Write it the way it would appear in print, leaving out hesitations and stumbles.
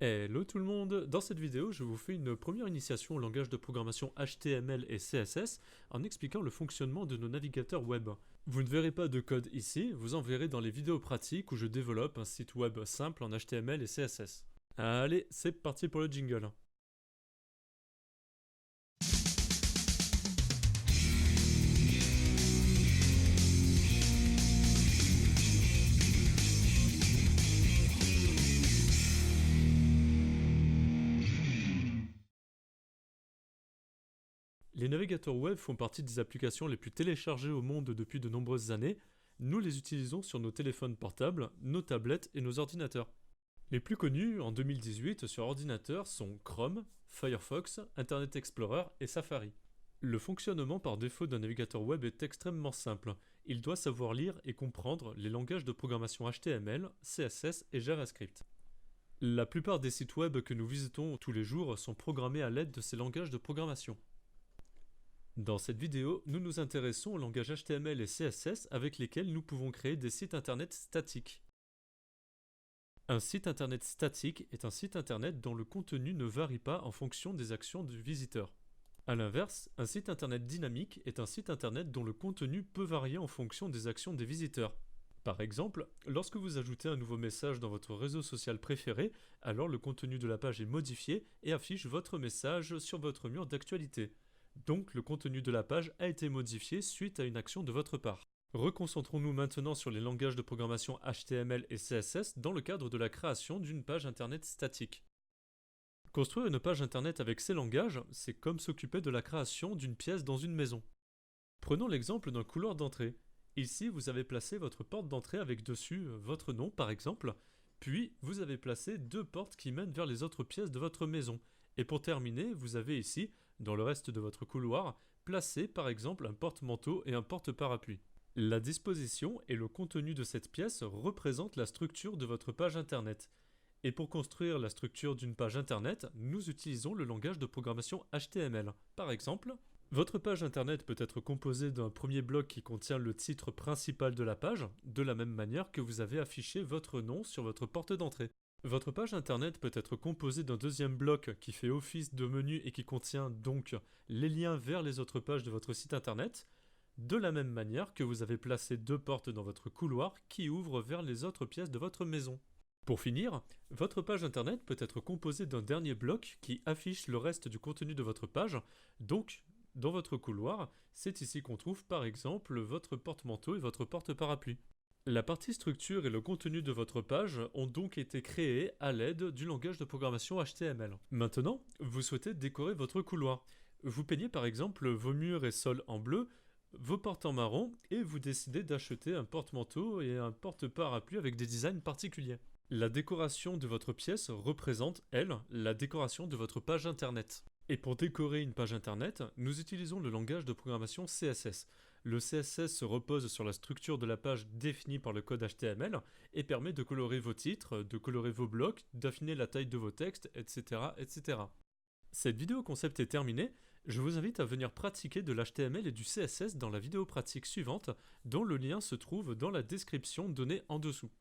Hello tout le monde, dans cette vidéo je vous fais une première initiation au langage de programmation HTML et CSS en expliquant le fonctionnement de nos navigateurs web. Vous ne verrez pas de code ici, vous en verrez dans les vidéos pratiques où je développe un site web simple en HTML et CSS. Allez, c'est parti pour le jingle. Les navigateurs web font partie des applications les plus téléchargées au monde depuis de nombreuses années. Nous les utilisons sur nos téléphones portables, nos tablettes et nos ordinateurs. Les plus connus en 2018 sur ordinateur sont Chrome, Firefox, Internet Explorer et Safari. Le fonctionnement par défaut d'un navigateur web est extrêmement simple. Il doit savoir lire et comprendre les langages de programmation HTML, CSS et JavaScript. La plupart des sites web que nous visitons tous les jours sont programmés à l'aide de ces langages de programmation. Dans cette vidéo, nous nous intéressons au langage HTML et CSS avec lesquels nous pouvons créer des sites internet statiques. Un site internet statique est un site internet dont le contenu ne varie pas en fonction des actions du visiteur. A l'inverse, un site internet dynamique est un site internet dont le contenu peut varier en fonction des actions des visiteurs. Par exemple, lorsque vous ajoutez un nouveau message dans votre réseau social préféré, alors le contenu de la page est modifié et affiche votre message sur votre mur d'actualité. Donc le contenu de la page a été modifié suite à une action de votre part. Reconcentrons-nous maintenant sur les langages de programmation HTML et CSS dans le cadre de la création d'une page internet statique. Construire une page internet avec ces langages, c'est comme s'occuper de la création d'une pièce dans une maison. Prenons l'exemple d'un couloir d'entrée. Ici, vous avez placé votre porte d'entrée avec dessus votre nom par exemple, puis vous avez placé deux portes qui mènent vers les autres pièces de votre maison. Et pour terminer, vous avez ici, dans le reste de votre couloir, placé par exemple un porte-manteau et un porte-parapluie. La disposition et le contenu de cette pièce représentent la structure de votre page internet. Et pour construire la structure d'une page internet, nous utilisons le langage de programmation HTML. Par exemple, votre page internet peut être composée d'un premier bloc qui contient le titre principal de la page, de la même manière que vous avez affiché votre nom sur votre porte d'entrée. Votre page internet peut être composée d'un deuxième bloc qui fait office de menu et qui contient donc les liens vers les autres pages de votre site internet, de la même manière que vous avez placé deux portes dans votre couloir qui ouvrent vers les autres pièces de votre maison. Pour finir, votre page internet peut être composée d'un dernier bloc qui affiche le reste du contenu de votre page, donc dans votre couloir, c'est ici qu'on trouve par exemple votre porte-manteau et votre porte-parapluie. La partie structure et le contenu de votre page ont donc été créés à l'aide du langage de programmation HTML. Maintenant, vous souhaitez décorer votre couloir. Vous peignez par exemple vos murs et sols en bleu, vos portes en marron et vous décidez d'acheter un porte-manteau et un porte-parapluie avec des designs particuliers. La décoration de votre pièce représente, elle, la décoration de votre page internet. Et pour décorer une page internet, nous utilisons le langage de programmation CSS. Le CSS se repose sur la structure de la page définie par le code HTML et permet de colorer vos titres, de colorer vos blocs, d'affiner la taille de vos textes, etc., etc. Cette vidéo concept est terminée. Je vous invite à venir pratiquer de l'HTML et du CSS dans la vidéo pratique suivante, dont le lien se trouve dans la description donnée en dessous.